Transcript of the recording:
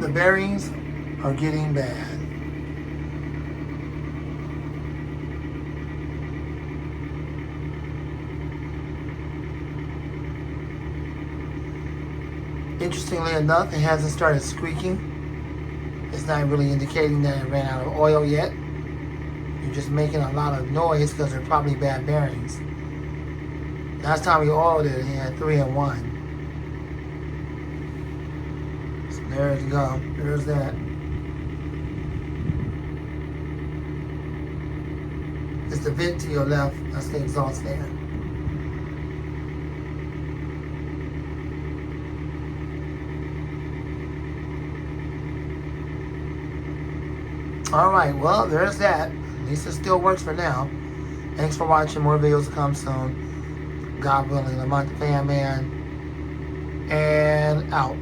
The bearings are getting bad. Interestingly enough, it hasn't started squeaking. It's not really indicating that it ran out of oil yet. You're just making a lot of noise because they're probably bad bearings. Last time we oiled it, it had 3 in 1. So there you go. There's that. It's the vent to your left. That's the exhaust fan. Alright, well, there's that. At least it still works for now. Thanks for watching. More videos to come soon. God willing, Lamont the Fan Man. And out.